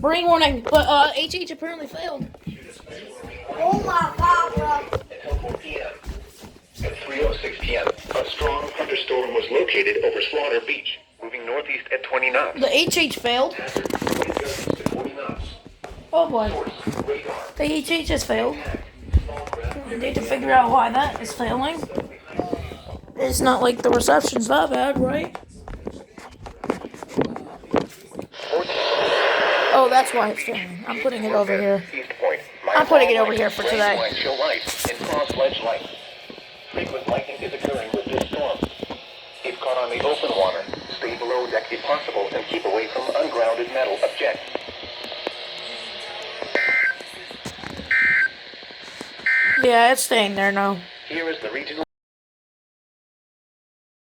Rain warning, but HH apparently failed. Oh my god, bro. Until 4 p.m. At 3:06 p.m., a strong thunderstorm was located over Slaughter Beach, moving northeast at 20 knots. The HH failed. Hazard 20 gusts to 40 knots. Oh boy. Source, radar. The HH has failed. We need to figure out why that is failing. It's not like the reception's that bad, right? Oh, that's why it's failing. I'm putting it over here. I'm putting it over here for today. Show light and cross ledge light. Frequent lightning is occurring with this storm. If caught on the open water, stay below deck if possible and keep away from ungrounded metal objects. Yeah, it's staying there now. Here is the regional